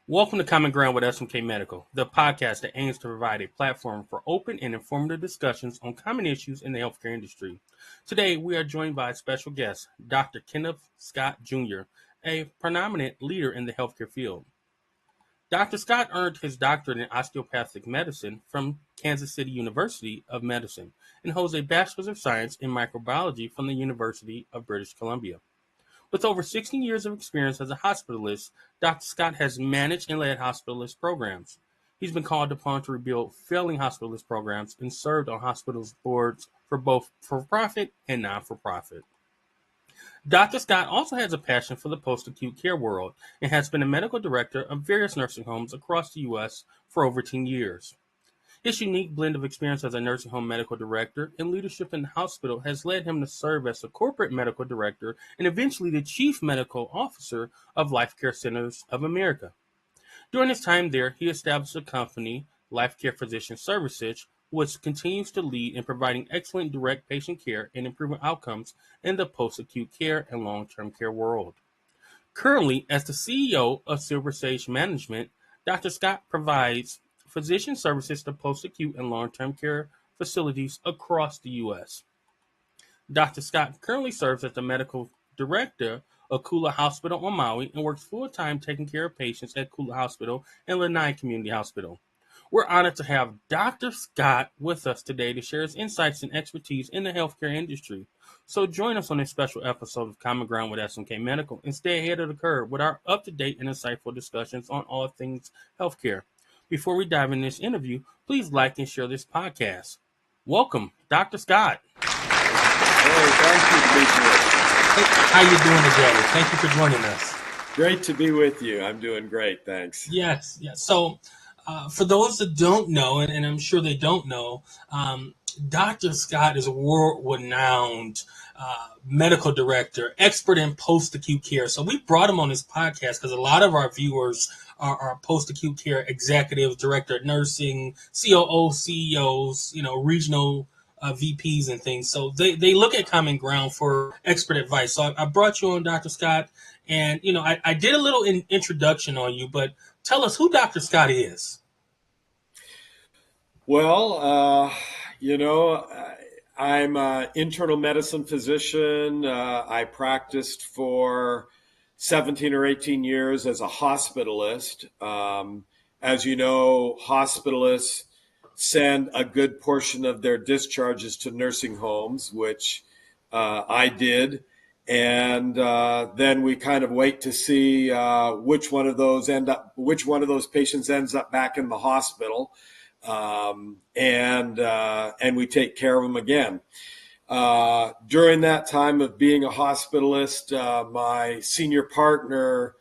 Welcome to Common Ground with SMK Medical, the podcast that aims to provide a platform for open and informative discussions on common issues in the healthcare industry. Today, we are joined by a special guest, Dr. Kenneth Scott Jr., a preeminent leader in the healthcare field. Dr. Scott earned his doctorate in osteopathic medicine from Kansas City University of Medicine and holds a Bachelor's of Science in microbiology from the University of British Columbia. With over 16 years of experience as a hospitalist, Dr. Scott has managed and led hospitalist programs. He's been called upon to rebuild failing hospitalist programs and served on hospitals boards for both for-profit and non-for-profit. Dr. Scott also has a passion for the post-acute care world and has been a medical director of various nursing homes across the U.S. for over 10 years. His unique blend of experience as a nursing home medical director and leadership in the hospital has led him to serve as the corporate medical director and eventually the chief medical officer of Life Care Centers of America. During his time there, he established a company, Life Care Physician Services, which continues to lead in providing excellent direct patient care and improving outcomes in the post-acute care and long-term care world. Currently, as the CEO of Silver Sage Management, Dr. Scott provides physician services to post-acute and long-term care facilities across the U.S. Dr. Scott currently serves as the medical director of Kula Hospital on Maui and works full-time taking care of patients at Kula Hospital and Lanai Community Hospital. We're honored to have Dr. Scott with us today to share his insights and expertise in the healthcare industry. So join us on this special episode of Common Ground with SMK Medical and stay ahead of the curve with our up-to-date and insightful discussions on all things healthcare. Before we dive in this interview, please like and share this podcast. Welcome, Dr. Scott. Hey, thank you, Demetrius. How you doing today? Thank you for joining us. Great to be with you. I'm doing great, thanks. Yes. So for those that don't know, and I'm sure they don't know, Dr. Scott is a world-renowned medical director, expert in post-acute care. So we brought him on this podcast because a lot of our viewers are post-acute care executives, director of nursing, COO, CEOs, regional VPs and things. So they look at Common Ground for expert advice. So I brought you on, Dr. Scott, and I did a little introduction on you, but tell us who Dr. Scott is. Well, I'm an internal medicine physician. I practiced for 17 or 18 years as a hospitalist. As you know, hospitalists send a good portion of their discharges to nursing homes, which I did. And then we kind of wait to see which one of those patients ends up back in the hospital, and we take care of them again. During that time of being a hospitalist, my senior partner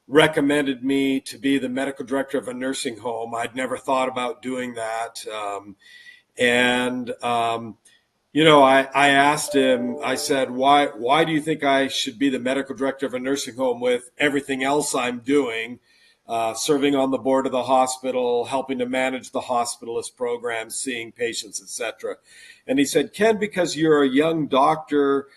recommended me to be the medical director of a nursing home. I'd never thought about doing that, I asked him, I said, why do you think I should be the medical director of a nursing home with everything else I'm doing, serving on the board of the hospital, helping to manage the hospitalist program, seeing patients, etc. And he said, Ken, because you're a young doctor,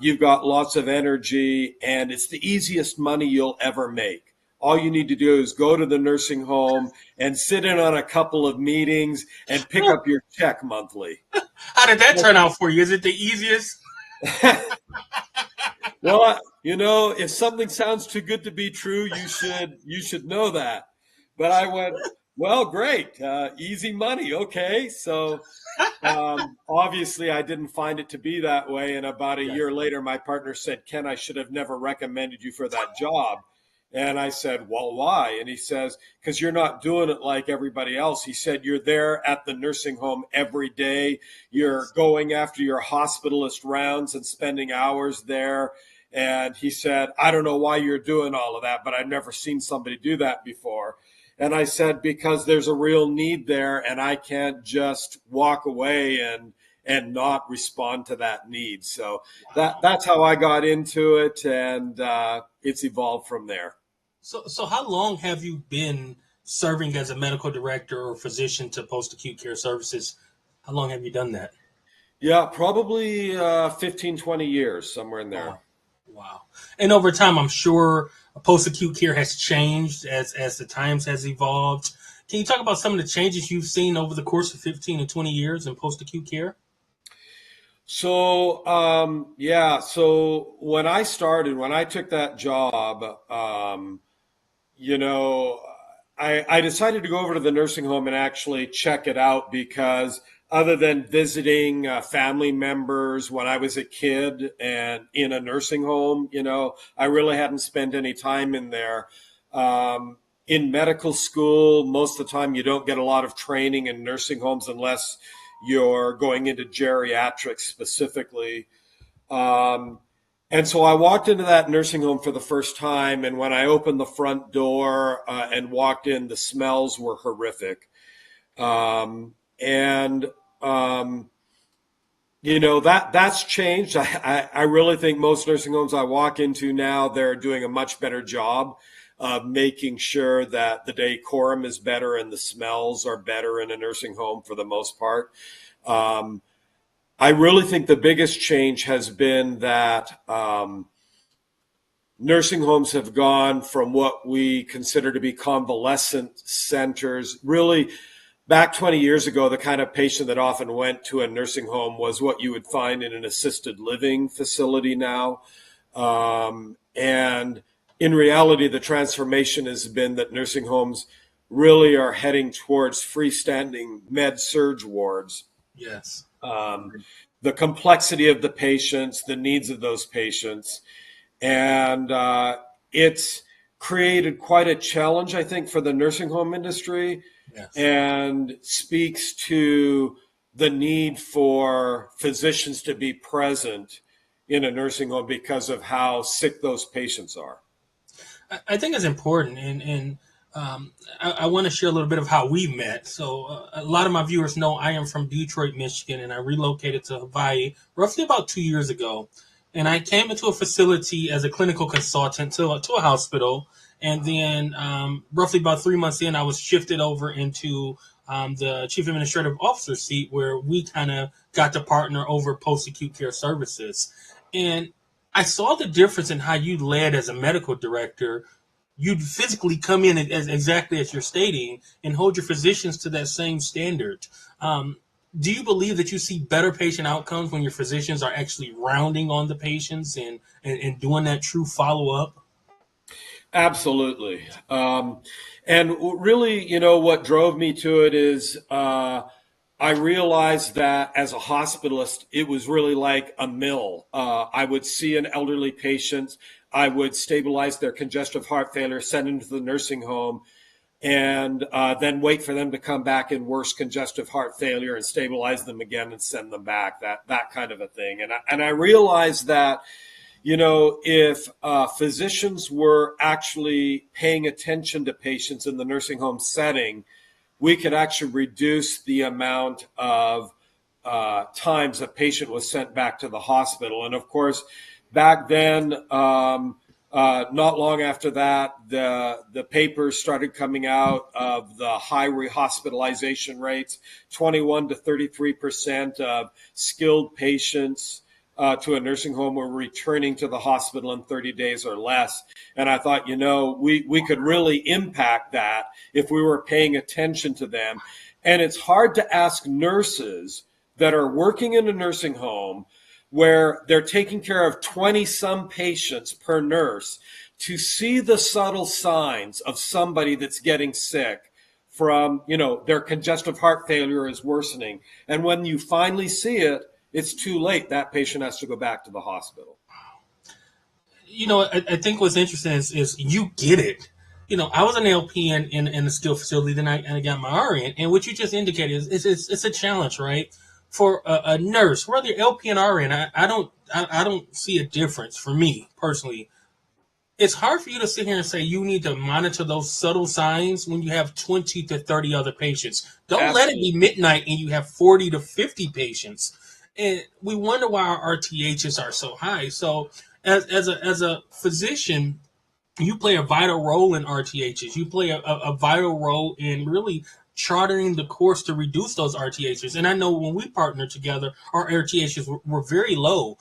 you've got lots of energy, and it's the easiest money you'll ever make. All you need to do is go to the nursing home and sit in on a couple of meetings and pick up your check monthly. How did that turn out for you? Is it the easiest? Well, if something sounds too good to be true, you should know that. But I went, well, great, easy money, okay. So obviously I didn't find it to be that way. And about a year later, my partner said, Ken, I should have never recommended you for that job. And I said, well, why? And he says, because you're not doing it like everybody else. He said, you're there at the nursing home every day. You're going after your hospitalist rounds and spending hours there. And he said, I don't know why you're doing all of that, but I've never seen somebody do that before. And I said, because there's a real need there, and I can't just walk away and not respond to that need. So that's how I got into it, and it's evolved from there. So how long have you been serving as a medical director or physician to post-acute care services? How long have you done that? Yeah, probably 15, 20 years, somewhere in there. Wow. And over time, I'm sure post-acute care has changed as the times has evolved. Can you talk about some of the changes you've seen over the course of 15 and 20 years in post-acute care? So when I started, when I took that job, you know, I decided to go over to the nursing home and actually check it out because other than visiting family members when I was a kid and in a nursing home, I really hadn't spent any time in there. In medical school, most of the time you don't get a lot of training in nursing homes unless you're going into geriatrics specifically. Um, and so I walked into that nursing home for the first time, and when I opened the front door and walked in, the smells were horrific. And that's changed. I really think most nursing homes I walk into now, they're doing a much better job of making sure that the decorum is better and the smells are better in a nursing home for the most part. I really think the biggest change has been that nursing homes have gone from what we consider to be convalescent centers. Really, back 20 years ago, the kind of patient that often went to a nursing home was what you would find in an assisted living facility now. And in reality, the transformation has been that nursing homes really are heading towards freestanding med-surg wards. Yes. The complexity of the patients, the needs of those patients. And it's created quite a challenge, I think, for the nursing home industry. Yes. And speaks to the need for physicians to be present in a nursing home because of how sick those patients are. I think it's important, and I want to share a little bit of how we met. So a lot of my viewers know I am from Detroit, Michigan, and I relocated to Hawaii roughly about 2 years ago. And I came into a facility as a clinical consultant to a hospital. And then roughly about 3 months in, I was shifted over into the chief administrative officer seat where we kind of got to partner over post-acute care services. And I saw the difference in how you led as a medical director. You'd physically come in as exactly as you're stating and hold your physicians to that same standard. Do you believe that you see better patient outcomes when your physicians are actually rounding on the patients and doing that true follow-up? Absolutely. And really, what drove me to it is I realized that as a hospitalist, it was really like a mill. I would see an elderly patient, I would stabilize their congestive heart failure, send them to the nursing home, and then wait for them to come back in worse congestive heart failure and stabilize them again and send them back, that kind of a thing. And I realized that, if physicians were actually paying attention to patients in the nursing home setting, we could actually reduce the amount of times a patient was sent back to the hospital. And of course, back then, not long after that, the papers started coming out of the high rehospitalization rates. 21 to 33% of skilled patients to a nursing home were returning to the hospital in 30 days or less. And I thought, we could really impact that if we were paying attention to them. And it's hard to ask nurses that are working in a nursing home where they're taking care of 20 some patients per nurse to see the subtle signs of somebody that's getting sick from, their congestive heart failure is worsening. And when you finally see it, it's too late. That patient has to go back to the hospital. I think what's interesting is you get it. I was an LP in a skilled facility, then I got my RN, and what you just indicated is it's a challenge, right? For a nurse, whether you're LP and RN, I don't see a difference for me personally. It's hard for you to sit here and say you need to monitor those subtle signs when you have 20 to 30 other patients. Don't Absolutely. let it be midnight and you have 40 to 50 patients. And we wonder why our RTHs are so high. So as a physician, you play a vital role in RTHs. You play a vital role in really charting the course to reduce those RTHs. And I know when we partnered together, our RTHs were very low.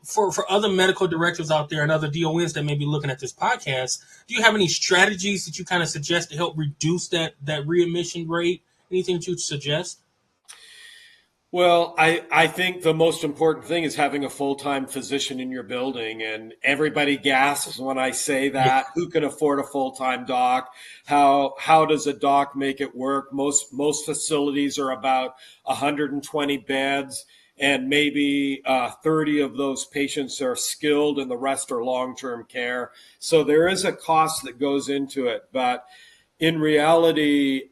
for other medical directors out there and other DONs that may be looking at this podcast, do you have any strategies that you kind of suggest to help reduce that readmission rate? Anything that you'd suggest? Well, I think the most important thing is having a full-time physician in your building, and everybody gasps when I say Yeah. that. Who can afford a full-time doc? How does a doc make it work? Most facilities are about 120 beds, and maybe 30 of those patients are skilled, and the rest are long-term care. So there is a cost that goes into it, but in reality,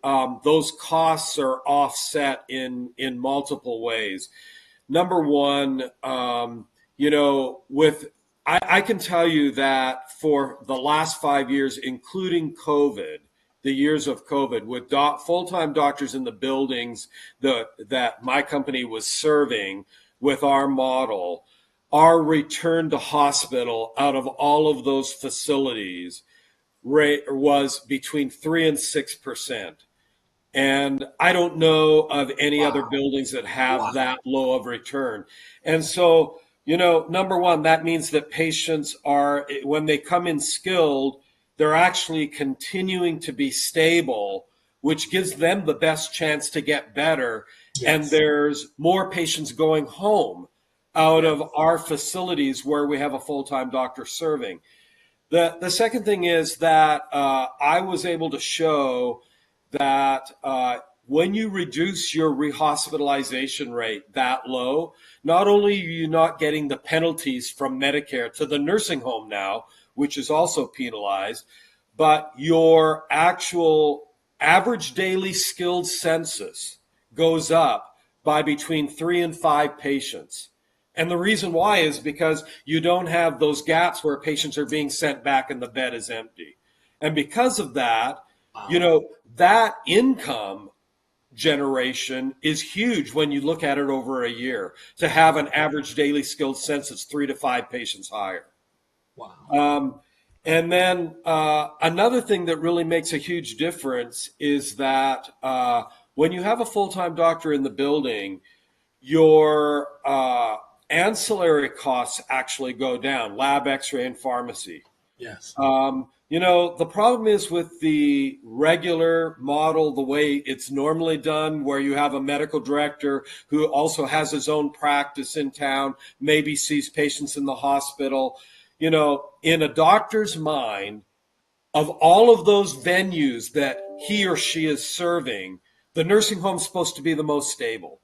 those costs are offset in multiple ways. Number one, I can tell you that for the last 5 years, including COVID, the years of COVID, with full-time doctors in the buildings that my company was serving with our model, our return to hospital out of all of those facilities rate was between 3 and 6%. And I don't know of any other Wow. buildings that Wow. have that low of return. And so, number one, that means that patients are, when they come in skilled, they're actually continuing to be stable, which gives them the best chance to get better. And Yes. there's more patients going home out Yeah. of our facilities where we have a full-time doctor serving. The second thing is that I was able to show that when you reduce your rehospitalization rate that low, not only are you not getting the penalties from Medicare to the nursing home now, which is also penalized, but your actual average daily skilled census goes up by between 3 and 5 patients. And the reason why is because you don't have those gaps where patients are being sent back and the bed is empty. And because of that, Wow. that income generation is huge when you look at it over a year to have an average daily skilled census 3 to 5 patients higher. Wow. And then another thing that really makes a huge difference is that when you have a full-time doctor in the building, your ancillary costs actually go down, lab, x-ray, and pharmacy. Yes. The problem is with the regular model, the way it's normally done, where you have a medical director who also has his own practice in town, maybe sees patients in the hospital. In a doctor's mind, of all of those venues that he or she is serving, the nursing home is supposed to be the most stable.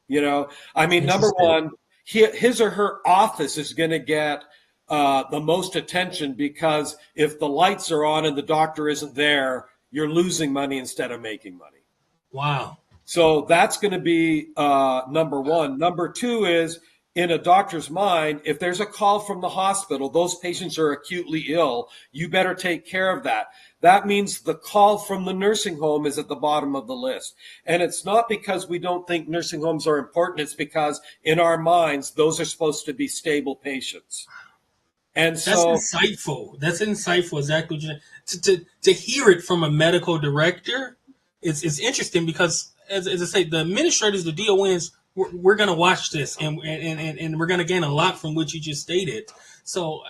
Number Interesting. one, his or her office is going to get the most attention because if the lights are on and the doctor isn't there, you're losing money instead of making money. Wow. So that's going to be number one. Number two is in a doctor's mind, if there's a call from the hospital, those patients are acutely ill, you better take care of that. That means the call from the nursing home is at the bottom of the list. And it's not because we don't think nursing homes are important. It's because in our minds, those are supposed to be stable patients. And That's so, insightful. That's insightful. Exactly. To hear it from a medical director is interesting because, as I say, the administrators, the DONs, we're going to watch this and we're going to gain a lot from what you just stated. So,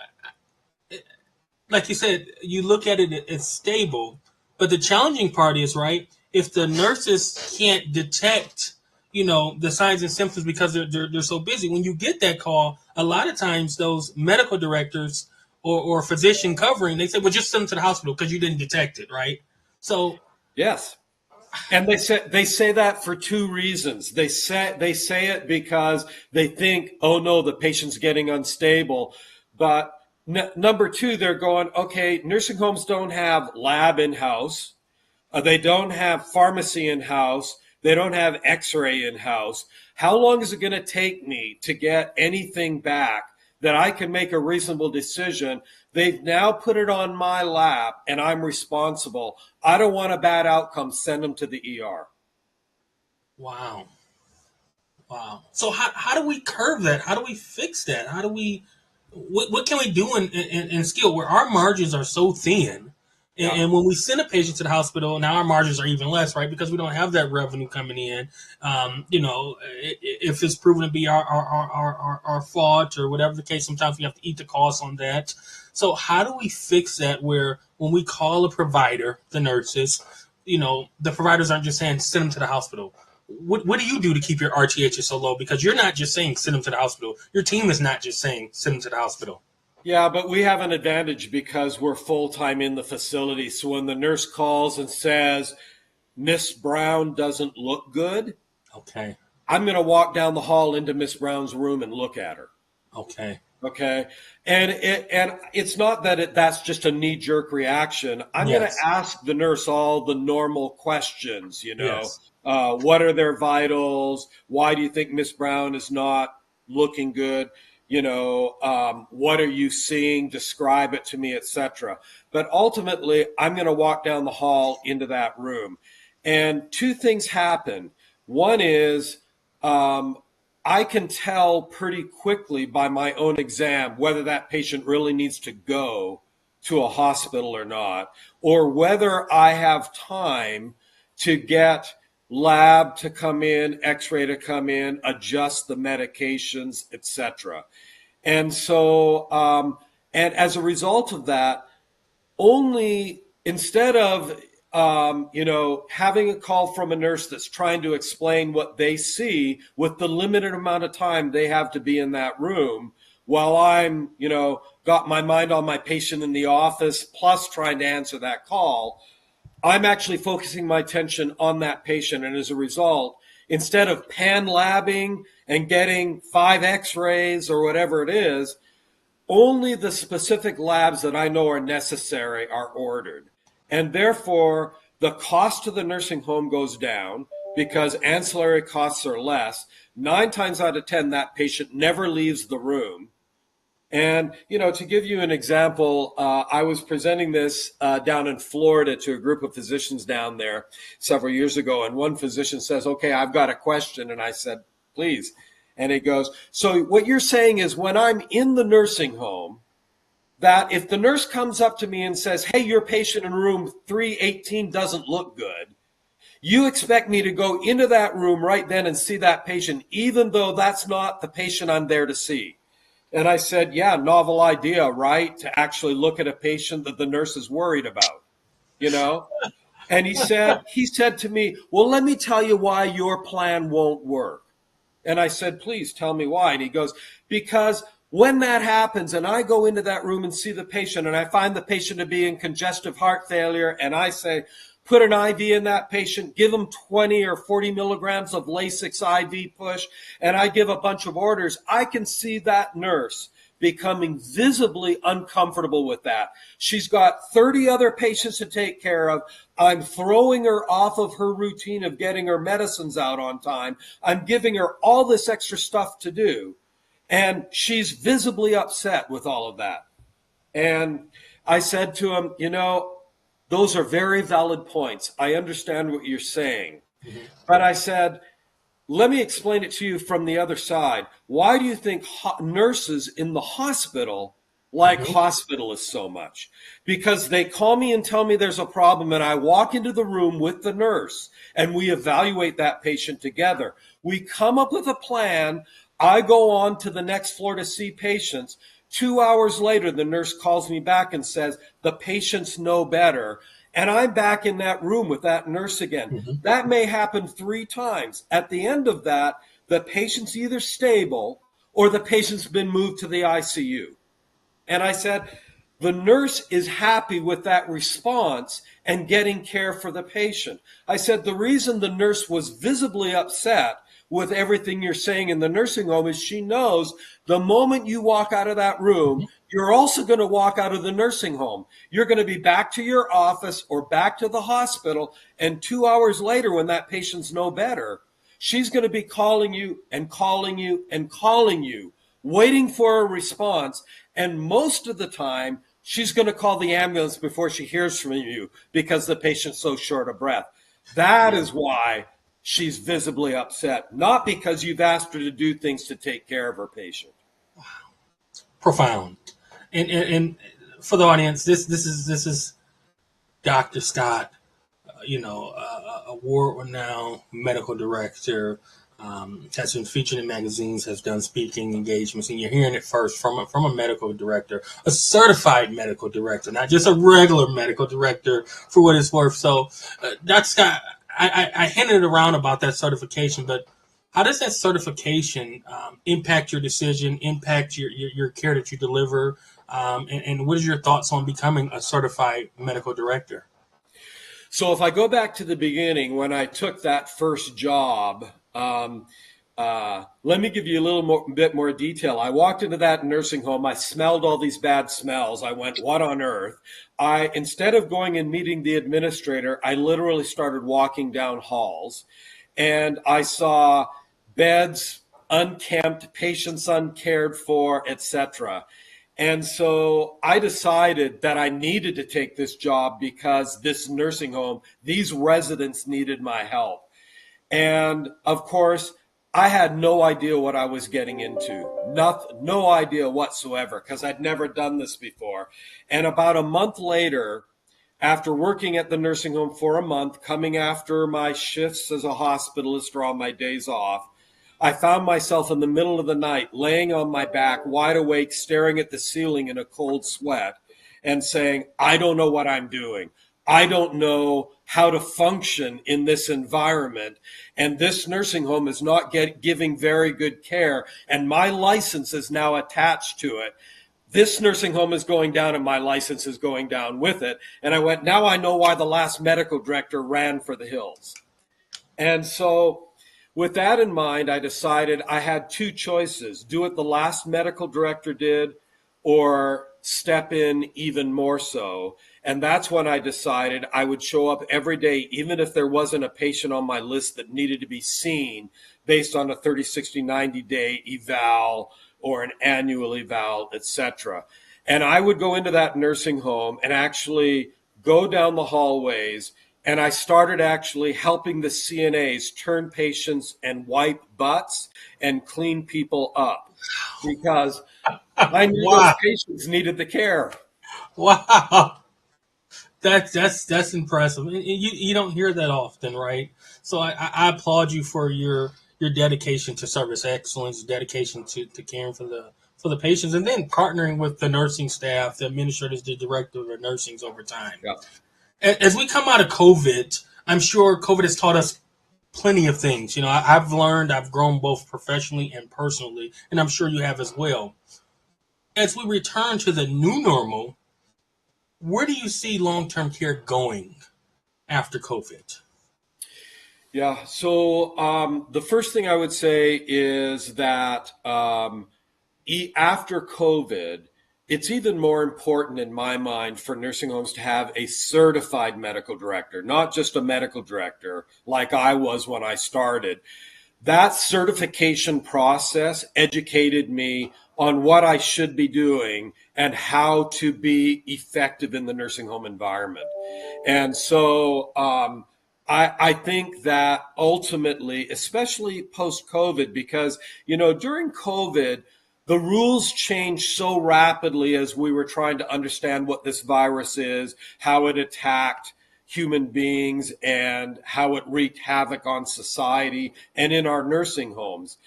like you said, you look at it as stable, but the challenging part is, right, if the nurses can't detect, the signs and symptoms because they're so busy. When you get that call, a lot of times those medical directors or physician covering, they say, well, just send them to the hospital because you didn't detect it, right? So, yes. And they say that for two reasons. They say it because they think, oh no, the patient's getting unstable. But number two, they're going, okay, nursing homes don't have lab in-house. They don't have pharmacy in-house. They don't have x-ray in-house. How long is it going to take me to get anything back that I can make a reasonable decision? They've now put it on my lap and I'm responsible. I don't want a bad outcome. Send them to the ER. wow. Wow. So how do we curve that? How do we fix that? What can we do in skill where our margins are so thin? And when we send a patient to the hospital, now our margins are even less, right? Because we don't have that revenue coming in. If it's proven to be our fault or whatever the case, sometimes we have to eat the costs on that. So how do we fix that where when we call a provider, the nurses, the providers aren't just saying send them to the hospital. What do you do to keep your RTHs so low? Because you're not just saying send them to the hospital. Your team is not just saying send them to the hospital. Yeah, but we have an advantage because we're full-time in the facility. So when the nurse calls and says, Miss Brown doesn't look good, Okay. I'm going to walk down the hall into Miss Brown's room and look at her. Okay. Okay. And it's not that that's just a knee-jerk reaction. I'm going to ask the nurse all the normal questions, Yes. What are their vitals? Why do you think Miss Brown is not looking good? What are you seeing? Describe it to me, etc. But ultimately, I'm going to walk down the hall into that room. And two things happen. One is, I can tell pretty quickly by my own exam whether that patient really needs to go to a hospital or not, or whether I have time to get lab to come in, x-ray to come in, adjust the medications, etc. And so, and as a result of that, only instead of having a call from a nurse that's trying to explain what they see with the limited amount of time they have to be in that room while I'm, got my mind on my patient in the office plus trying to answer that call, I'm actually focusing my attention on that patient. And as a result, instead of pan labbing and getting 5 x-rays or whatever it is, only the specific labs that I know are necessary are ordered. And therefore, the cost to the nursing home goes down because ancillary costs are less. 9 times out of 10, that patient never leaves the room. And, to give you an example, I was presenting this down in Florida to a group of physicians down there several years ago. And one physician says, okay, I've got a question. And I said, please. And he goes, so what you're saying is when I'm in the nursing home, that if the nurse comes up to me and says, hey, your patient in room 318 doesn't look good, you expect me to go into that room right then and see that patient, even though that's not the patient I'm there to see. And I said, yeah, novel idea, right? To actually look at a patient that the nurse is worried about, And he said to me, well, let me tell you why your plan won't work. And I said, please tell me why. And he goes, because when that happens and I go into that room and see the patient and I find the patient to be in congestive heart failure and I say, put an IV in that patient, give them 20 or 40 milligrams of Lasix IV push, and I give a bunch of orders, I can see that nurse becoming visibly uncomfortable with that. She's got 30 other patients to take care of. I'm throwing her off of her routine of getting her medicines out on time. I'm giving her all this extra stuff to do. And she's visibly upset with all of that. And I said to him, those are very valid points. I understand what you're saying. Mm-hmm. But I said, let me explain it to you from the other side. Why do you think nurses in the hospital like hospitalists so much? Because they call me and tell me there's a problem, and I walk into the room with the nurse, and we evaluate that patient together. We come up with a plan. I go on to the next floor to see patients. 2 hours later, the nurse calls me back and says, the patients know better. And I'm back in that room with that nurse again. Mm-hmm. That may happen 3 times. At the end of that, the patient's either stable or the patient's been moved to the ICU. And I said, the nurse is happy with that response and getting care for the patient. I said, the reason the nurse was visibly upset with everything you're saying in the nursing home is she knows the moment you walk out of that room, you're also going to walk out of the nursing home. You're going to be back to your office or back to the hospital. And 2 hours later, when that patient's no better, she's going to be calling you and calling you and calling you, waiting for a response. And most of the time, she's going to call the ambulance before she hears from you because the patient's so short of breath. That is why she's visibly upset, not because you've asked her to do things to take care of her patient. Wow. Profound. And for the audience, this is Dr. Scott, award-renowned medical director, has been featured in magazines, has done speaking engagements, and you're hearing it first from a medical director, a certified medical director, not just a regular medical director, for what it's worth. So, Dr. Scott, I hinted around about that certification, but how does that certification impact your decision, impact your care that you deliver, and what is your thoughts on becoming a certified medical director? So if I go back to the beginning, when I took that first job, let me give you a bit more detail. I walked into that nursing home. I smelled all these bad smells. I went, what on earth? Instead of going and meeting the administrator, I literally started walking down halls, and I saw beds unkempt, patients uncared for, etc. And so I decided that I needed to take this job because this nursing home, these residents needed my help. And of course, I had no idea what I was getting into. No idea whatsoever, because I'd never done this before. And about a month later, after working at the nursing home for a month, coming after my shifts as a hospitalist or on my days off, I found myself in the middle of the night, laying on my back, wide awake, staring at the ceiling in a cold sweat and saying, I don't know what I'm doing. I don't know how to function in this environment. And this nursing home is not giving very good care. And my license is now attached to it. This nursing home is going down and my license is going down with it. And I went, now I know why the last medical director ran for the hills. And so with that in mind, I decided I had two choices: do what the last medical director did or step in even more so. And that's when I decided I would show up every day, even if there wasn't a patient on my list that needed to be seen based on a 30, 60, 90-day eval or an annual eval, etc. And I would go into that nursing home and actually go down the hallways, and I started actually helping the CNAs turn patients and wipe butts and clean people up, because I knew those Wow. patients needed the care. Wow. That's impressive. And you don't hear that often, right? So I applaud you for your dedication to service excellence, dedication to caring for the patients, and then partnering with the nursing staff, the administrators, the director of nursing over time. Yeah. As we come out of COVID, I'm sure COVID has taught us plenty of things. I've learned, I've grown both professionally and personally, and I'm sure you have as well. As we return to the new normal, where do you see long-term care going after COVID? Yeah. So the first thing I would say is that after COVID, it's even more important in my mind for nursing homes to have a certified medical director, not just a medical director like I was when I started. That certification process educated me on what I should be doing and how to be effective in the nursing home environment. And so I think that ultimately, especially post COVID, because, during COVID, the rules changed so rapidly as we were trying to understand what this virus is, how it attacked human beings, and how it wreaked havoc on society and in our nursing homes.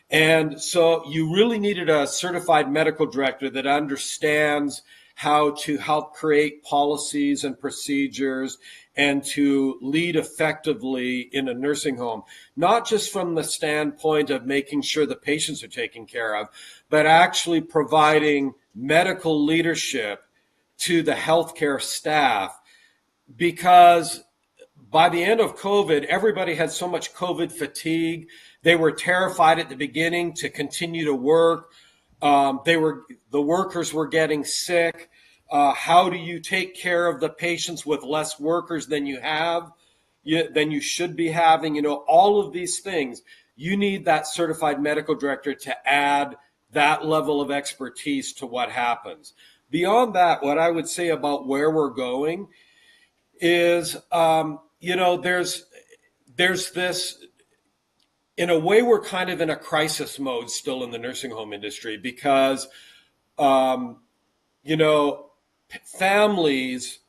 And so you really needed a certified medical director that understands how to help create policies and procedures and to lead effectively in a nursing home, not just from the standpoint of making sure the patients are taken care of, but actually providing medical leadership to the healthcare staff. Because by the end of COVID, everybody had so much COVID fatigue. They were terrified at the beginning to continue to work. The workers were getting sick. How do you take care of the patients with less workers than than you should be having? All of these things. You need that certified medical director to add that level of expertise to what happens. Beyond that, what I would say about where we're going is, there's this, in a way, we're kind of in a crisis mode still in the nursing home industry, because, um, families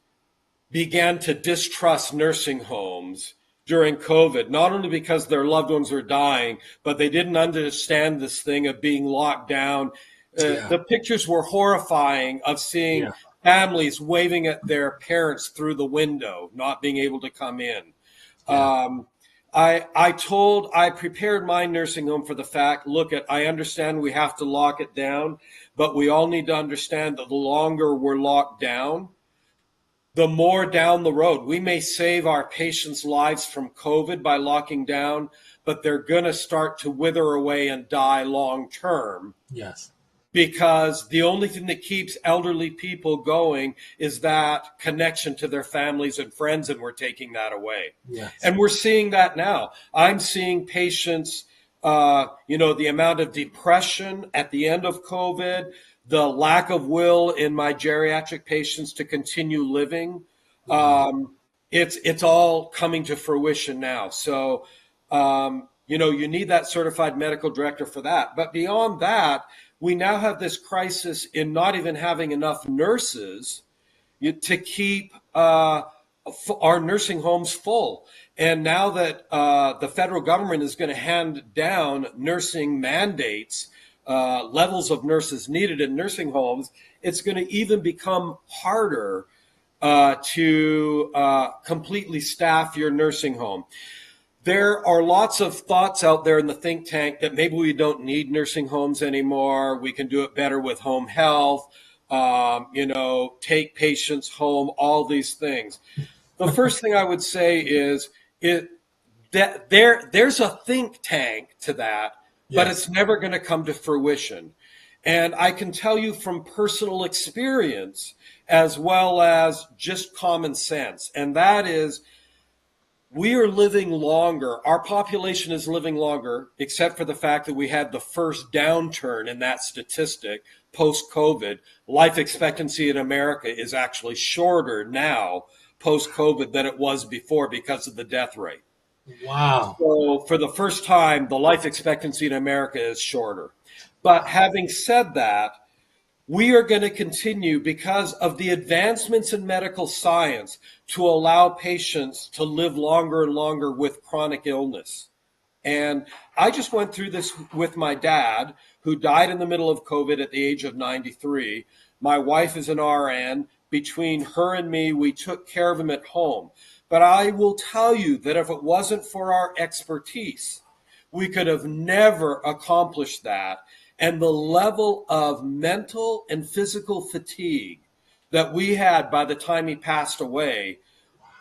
began to distrust nursing homes during COVID, not only because their loved ones were dying, but they didn't understand this thing of being locked down. Yeah. The pictures were horrifying of seeing Yeah. families waving at their parents through the window, not being able to come in. Yeah. I prepared my nursing home for the fact, I understand we have to lock it down, but we all need to understand that the longer we're locked down, the more down the road. We may save our patients' lives from COVID by locking down, but they're going to start to wither away and die long term. Yes. Because the only thing that keeps elderly people going is that connection to their families and friends, and we're taking that away. Yes. And we're seeing that now. I'm seeing patients, the amount of depression at the end of COVID, the lack of will in my geriatric patients to continue living. It's all coming to fruition now. So, you need that certified medical director for that. But beyond that, we now have this crisis in not even having enough nurses to keep our nursing homes full. And now that the federal government is going to hand down nursing mandates, levels of nurses needed in nursing homes, it's going to even become harder to completely staff your nursing home. There are lots of thoughts out there in the think tank that maybe we don't need nursing homes anymore. We can do it better with home health, take patients home, all these things. The first thing I would say is that there's a think tank to that, but it's never going to come to fruition. And I can tell you from personal experience as well as just common sense, and that is, we are living longer. Our population is living longer, except for the fact that we had the first downturn in that statistic post-COVID. Life expectancy in America is actually shorter now post-COVID than it was before because of the death rate. Wow. So for the first time, the life expectancy in America is shorter. But having said that, we are going to continue because of the advancements in medical science to allow patients to live longer and longer with chronic illness. And I just went through this with my dad, who died in the middle of COVID at the age of 93. My wife is an RN. Between her and me, we took care of him at home. But I will tell you that if it wasn't for our expertise, we could have never accomplished that. And the level of mental and physical fatigue that we had by the time he passed away,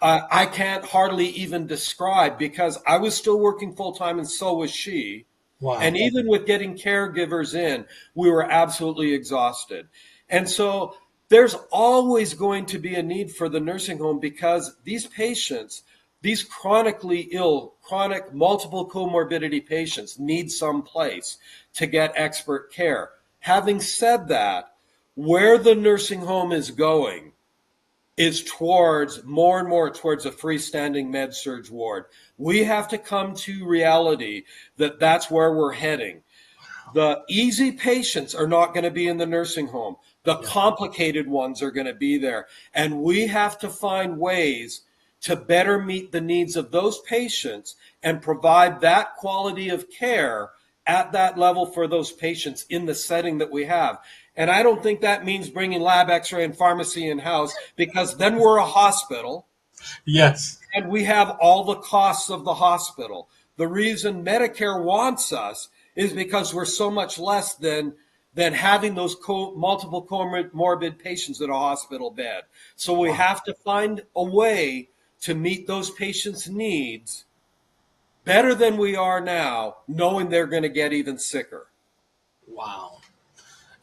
I can't hardly even describe, because I was still working full time and so was she. Wow. And even with getting caregivers in, we were absolutely exhausted. And so there's always going to be a need for the nursing home, because these patients, these chronically ill, chronic multiple comorbidity patients, need some place to get expert care. Having said that, where the nursing home is going is towards more and more towards a freestanding med-surg ward. We have to come to reality that that's where we're heading. The easy patients are not going to be in the nursing home. The complicated ones are going to be there. And we have to find ways to better meet the needs of those patients and provide that quality of care at that level for those patients in the setting that we have. And I don't think that means bringing lab, x-ray, and pharmacy in-house, because then we're a hospital. Yes. And we have all the costs of the hospital. The reason Medicare wants us is because we're so much less than having those multiple comorbid patients in a hospital bed. So we have to find a way to meet those patients' needs better than we are now, knowing they're going to get even sicker. Wow.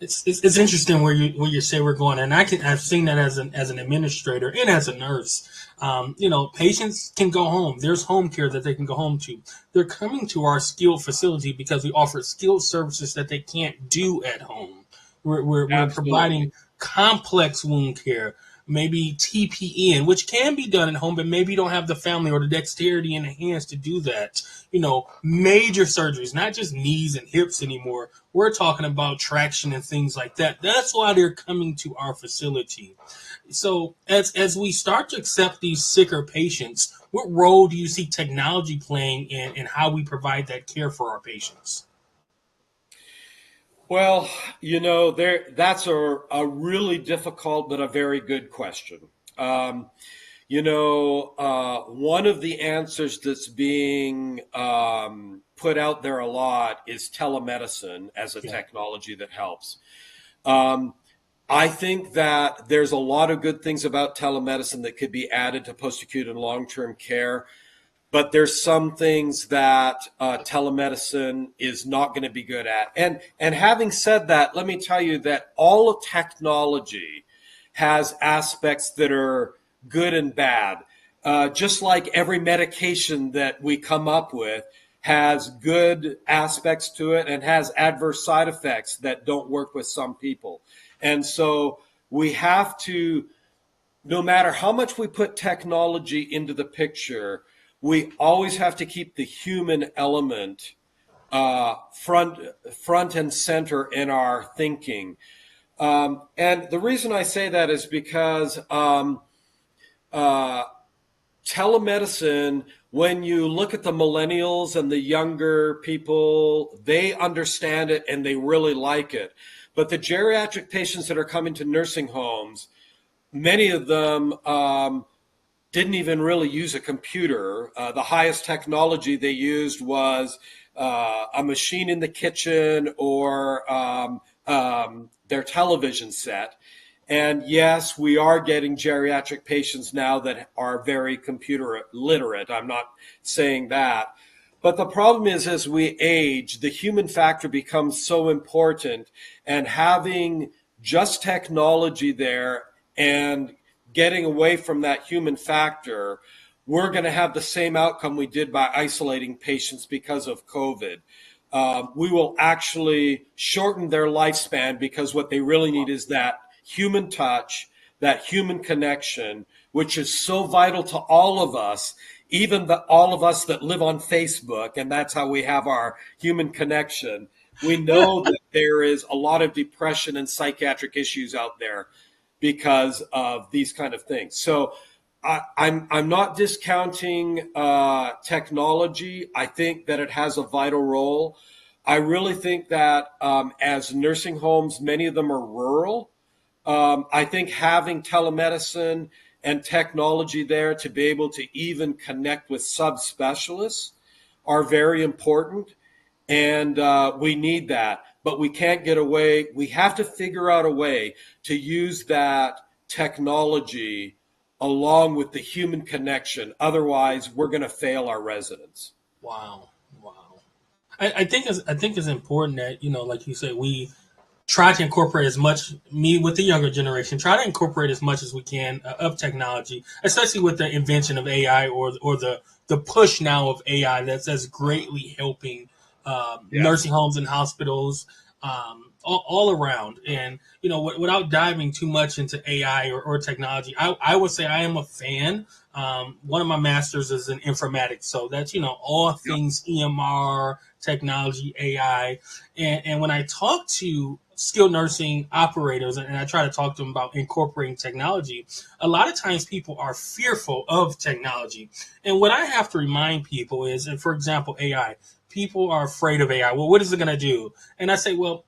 It's interesting where you say we're going, and I've seen that as an administrator and as a nurse. Patients can go home. There's home care that they can go home to. They're coming to our skilled facility because we offer skilled services that they can't do at home. We're providing complex wound care, maybe TPN, which can be done at home, but maybe you don't have the family or the dexterity in the hands to do that. Major surgeries, not just knees and hips anymore. We're talking about traction and things like that. That's why they're coming to our facility. So as we start to accept these sicker patients, what role do you see technology playing in how we provide that care for our patients? Well, that's a really difficult but a very good question. One of the answers that's being put out there a lot is telemedicine as a technology that helps. I think that there's a lot of good things about telemedicine that could be added to post-acute and long-term care. But there's some things that telemedicine is not going to be good at. And having said that, let me tell you that all of technology has aspects that are good and bad. Just like every medication that we come up with has good aspects to it and has adverse side effects that don't work with some people. And so we have to, no matter how much we put technology into the picture, we always have to keep the human element front and center in our thinking. And the reason I say that is because telemedicine, when you look at the millennials and the younger people, they understand it and they really like it. But the geriatric patients that are coming to nursing homes, many of them didn't even really use a computer. The highest technology they used was a machine in the kitchen or their television set. And yes, we are getting geriatric patients now that are very computer literate. I'm not saying that. But the problem is, as we age, the human factor becomes so important, and having just technology there and getting away from that human factor, we're going to have the same outcome we did by isolating patients because of COVID. We will actually shorten their lifespan because what they really need is that human touch, that human connection, which is so vital to all of us, even all of us that live on Facebook, and that's how we have our human connection. We know that there is a lot of depression and psychiatric issues out there because of these kind of things. So I'm not discounting technology. I think that it has a vital role. I really think that as nursing homes, many of them are rural. I think having telemedicine and technology there to be able to even connect with subspecialists are very important. And we need that. But we can't get away. We have to figure out a way to use that technology along with the human connection. Otherwise, we're going to fail our residents. Wow. I think it's important that, like you said, we try to incorporate as much, me with the younger generation, try to incorporate as much as we can of technology, especially with the invention of AI or the push now of AI that's greatly helping nursing homes and hospitals all around. And, without diving too much into AI or technology, I would say I am a fan. One of my masters is in informatics. So that's, all things EMR, technology, AI. And when I talk to skilled nursing operators and I try to talk to them about incorporating technology, a lot of times people are fearful of technology. And what I have to remind people is, and for example, AI, people are afraid of AI. Well, what is it going to do? And I say, well,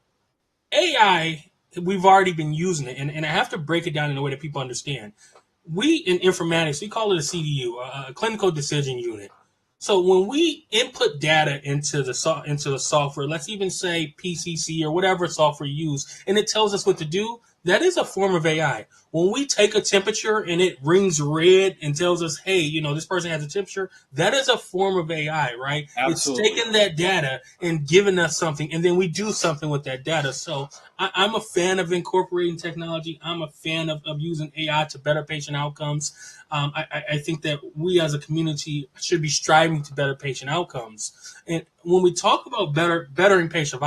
AI, we've already been using it. And I have to break it down in a way that people understand. We in informatics, we call it a CDU, a clinical decision unit. So when we input data into the software, let's even say PCC or whatever software you use, and it tells us what to do, that is a form of AI. When we take a temperature and it rings red and tells us, hey, this person has a temperature, that is a form of AI, right? Absolutely. It's taking that data and giving us something, and then we do something with that data. So I'm a fan of incorporating technology. I'm a fan of using AI to better patient outcomes. I think that we as a community should be striving to better patient outcomes. And when we talk about bettering patient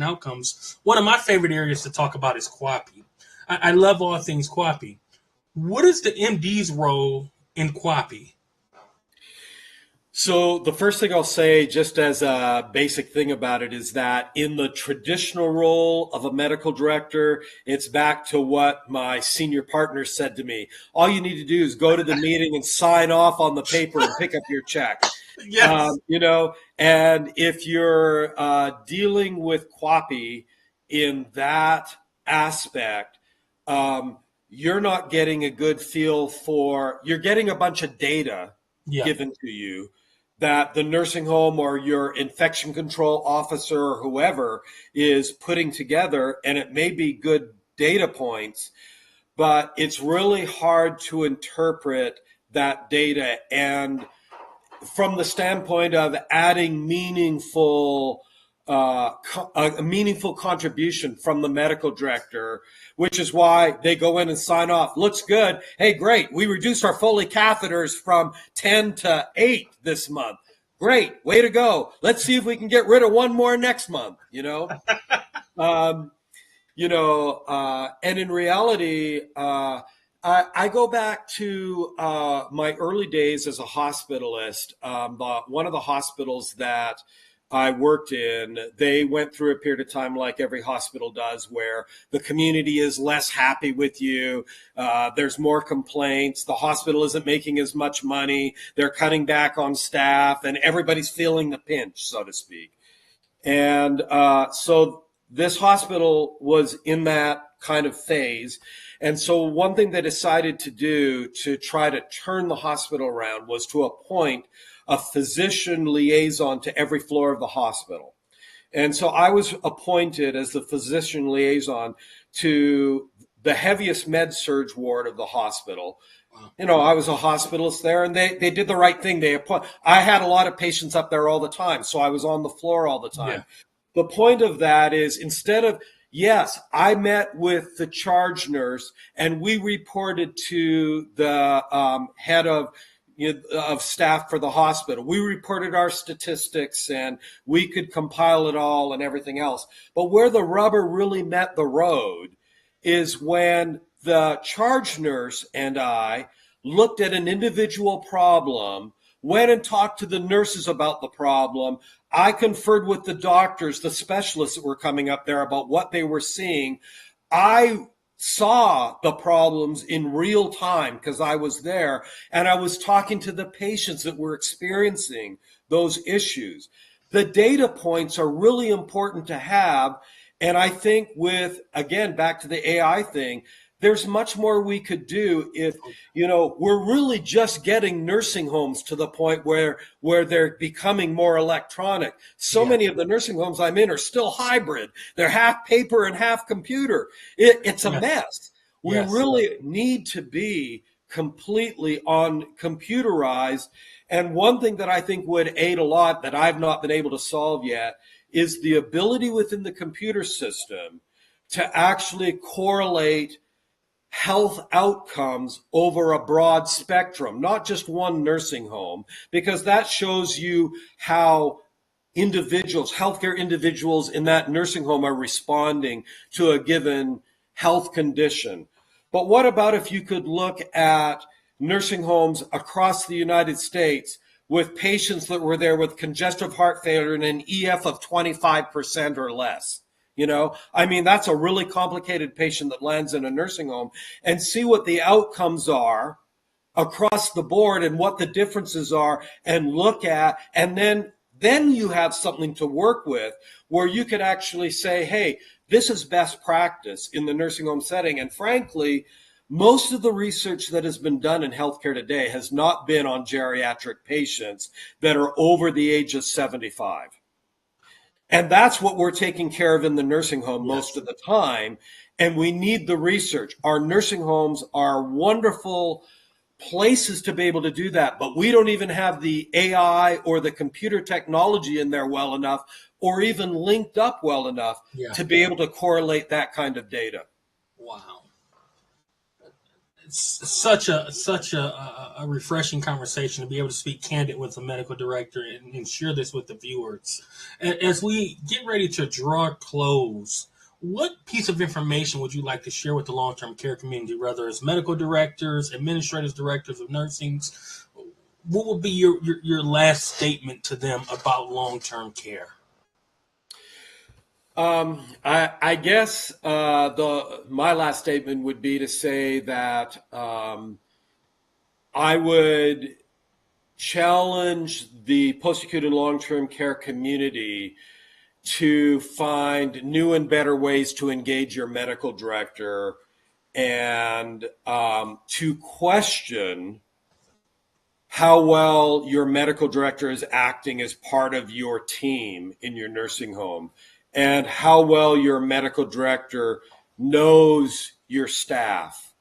outcomes, one of my favorite areas to talk about is QAPI. I love all things QAPI. What is the MD's role in QAPI? So the first thing I'll say, just as a basic thing about it, is that in the traditional role of a medical director, it's back to what my senior partner said to me. All you need to do is go to the meeting and sign off on the paper and pick up your check. Yes. And if you're dealing with QAPI in that aspect, you're not getting a good feel for, you're getting a bunch of data Yeah. given to you that the nursing home or your infection control officer or whoever is putting together, and it may be good data points, but it's really hard to interpret that data. And from the standpoint of adding a meaningful contribution from the medical director, which is why they go in and sign off. Looks good. Hey, great. We reduced our Foley catheters from 10 to 8 this month. Great. Way to go. Let's see if we can get rid of one more next month, and in reality, I go back to my early days as a hospitalist. One of the hospitals that I worked in, they went through a period of time like every hospital does, where the community is less happy with you. There's more complaints. The hospital isn't making as much money. They're cutting back on staff, and everybody's feeling the pinch, so to speak. And so this hospital was in that kind of phase. And so one thing they decided to do to try to turn the hospital around was to appoint a physician liaison to every floor of the hospital. And so I was appointed as the physician liaison to the heaviest med surge ward of the hospital. I was a hospitalist there, and they did the right thing. I had a lot of patients up there all the time, so I was on the floor all the time. Yeah. The point of that is, instead of, yes, I met with the charge nurse, and we reported to the head of staff for the hospital. We reported our statistics, and we could compile it all and everything else. But where the rubber really met the road is when the charge nurse and I looked at an individual problem, went and talked to the nurses about the problem. I conferred with the doctors, the specialists that were coming up there, about what they were seeing. I saw the problems in real time because I was there, and I was talking to the patients that were experiencing those issues. The data points are really important to have. And I think again, back to the AI thing, there's much more we could do if, we're really just getting nursing homes to the point where they're becoming more electronic. So many of the nursing homes I'm in are still hybrid. They're half paper and half computer. It's a mess. We really need to be completely on computerized. And one thing that I think would aid a lot that I've not been able to solve yet is the ability within the computer system to actually correlate health outcomes over a broad spectrum, not just one nursing home, because that shows you how healthcare individuals in that nursing home are responding to a given health condition. But what about if you could look at nursing homes across the United States with patients that were there with congestive heart failure and an EF of 25% or less? That's a really complicated patient that lands in a nursing home, and see what the outcomes are across the board and what the differences are, and look at, and then you have something to work with where you could actually say, hey, this is best practice in the nursing home setting. And frankly, most of the research that has been done in healthcare today has not been on geriatric patients that are over the age of 75. And that's what we're taking care of in the nursing home most of the time. And we need the research. Our nursing homes are wonderful places to be able to do that, but we don't even have the AI or the computer technology in there well enough, or even linked up well enough to be able to correlate that kind of data. Wow. It's such a refreshing conversation to be able to speak candid with a medical director and share this with the viewers. As we get ready to draw close, What piece of information would you like to share with the long-term care community, whether it's medical directors, administrators, directors of nursing? What would be your last statement to them about long-term care? I guess my last statement would be to say that I would challenge the post-acute and long-term care community to find new and better ways to engage your medical director and to question how well your medical director is acting as part of your team in your nursing home and how well your medical director knows your staff.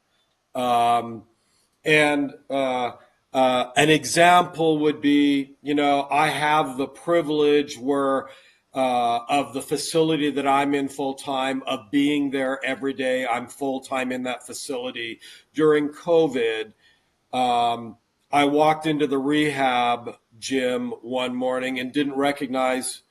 And an example would be, I have the privilege of the facility that I'm in full time, of being there every day. I'm full time in that facility. During COVID, I walked into the rehab gym one morning and didn't recognize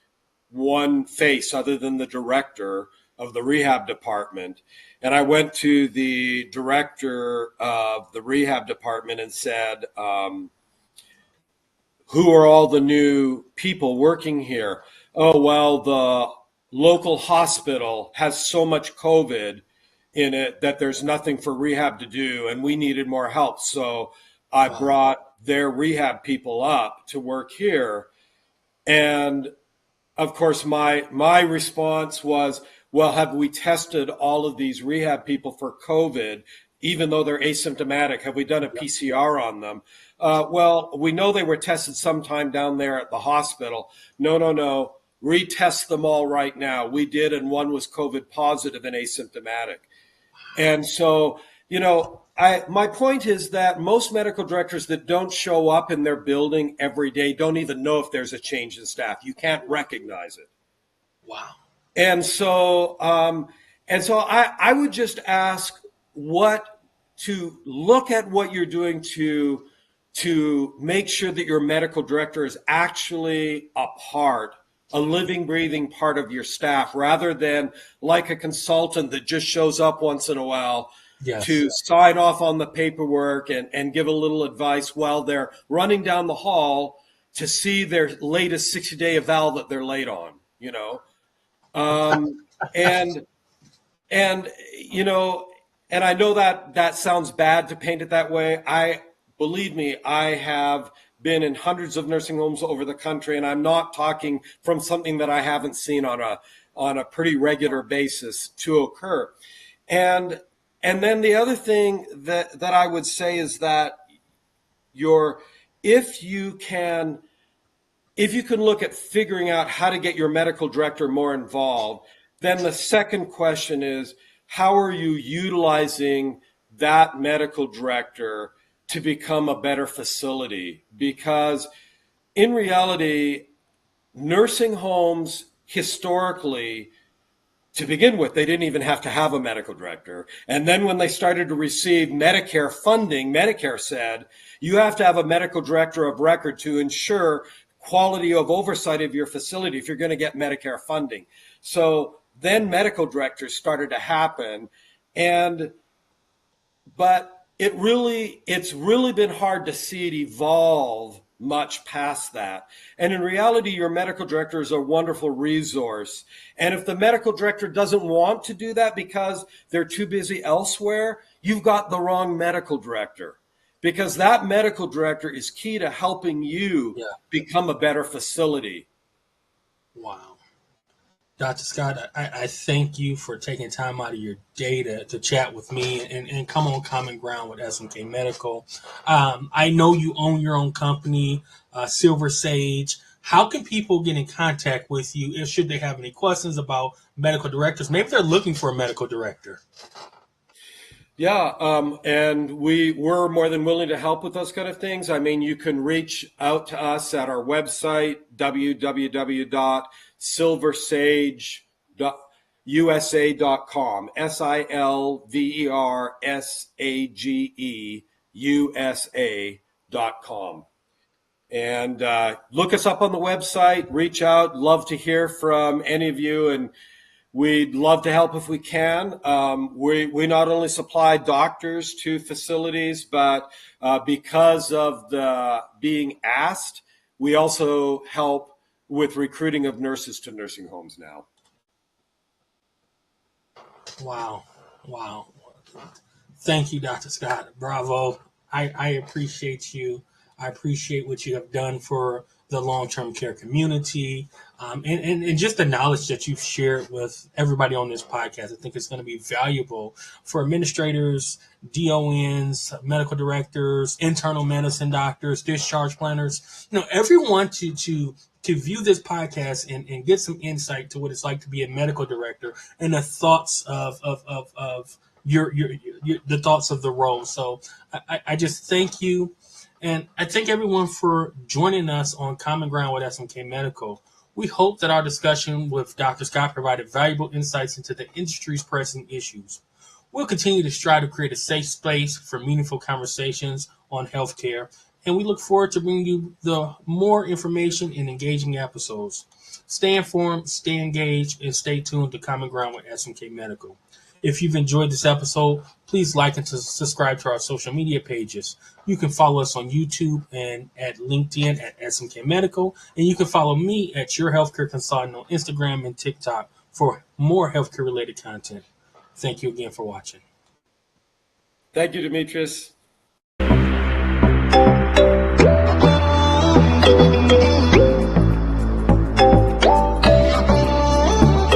one face other than the director of the rehab department. And I went to the director of the rehab department and said, who are all the new people working here? Oh, well, the local hospital has so much COVID in it that there's nothing for rehab to do, and we needed more help. So I brought their rehab people up to work here. And of course, my response was, well, have we tested all of these rehab people for COVID, even though they're asymptomatic? Have we done a PCR on them? Well, we know they were tested sometime down there at the hospital. No. Retest them all right now. We did, and one was COVID positive and asymptomatic. And so, my point is that most medical directors that don't show up in their building every day don't even know if there's a change in staff. You can't recognize it. Wow. And so I would just ask to look at what you're doing to make sure that your medical director is actually a living, breathing part of your staff, rather than like a consultant that just shows up once in a while to sign off on the paperwork and give a little advice while they're running down the hall to see their latest 60-day eval that they're late on, and I know that sounds bad to paint it that way. Believe me, I have been in hundreds of nursing homes over the country, and I'm not talking from something that I haven't seen on a pretty regular basis to occur. And then the other thing that I would say is that if you can look at figuring out how to get your medical director more involved, then the second question is, how are you utilizing that medical director to become a better facility? Because in reality, nursing homes historically, to begin with, they didn't even have to have a medical director. And then when they started to receive Medicare funding, Medicare said, you have to have a medical director of record to ensure quality of oversight of your facility if you're going to get Medicare funding. So then medical directors started to happen. But it's really been hard to see it evolve much past that. And in reality, your medical director is a wonderful resource. And if the medical director doesn't want to do that because they're too busy elsewhere, you've got the wrong medical director. Because that medical director is key to helping you become a better facility. Wow. Dr. Scott, I thank you for taking time out of your day to chat with me and come on common ground with SMK Medical. I know you own your own company, Silver Sage. How can people get in contact with you if should they have any questions about medical directors? Maybe they're looking for a medical director. Yeah, and we're more than willing to help with those kind of things. I mean, you can reach out to us at our website, silversageUSA.com, SILVERSAGEUSA.com. And look us up on the website, reach out, love to hear from any of you. And We'd love to help if we can. We not only supply doctors to facilities, but because of the being asked, we also help with recruiting of nurses to nursing homes now. Wow. Thank you, Dr. Scott. Bravo. I appreciate you. I appreciate what you have done for the long-term care community, and just the knowledge that you've shared with everybody on this podcast. I think it's going to be valuable for administrators, DONs, medical directors, internal medicine doctors, discharge planners, everyone to view this podcast and get some insight to what it's like to be a medical director and the thoughts of your the thoughts of the role. So I just thank you. And I thank everyone for joining us on Common Ground with SMK Medical. We hope that our discussion with Dr. Scott provided valuable insights into the industry's pressing issues. We'll continue to strive to create a safe space for meaningful conversations on healthcare, and we look forward to bringing you the more information and engaging episodes. Stay informed, stay engaged, and stay tuned to Common Ground with SMK Medical. If you've enjoyed this episode, please like and subscribe to our social media pages. You can follow us on YouTube and at LinkedIn at SMK Medical, and you can follow me at Your Healthcare Consultant on Instagram and TikTok for more healthcare-related content. Thank you again for watching. Thank you, Demetrius.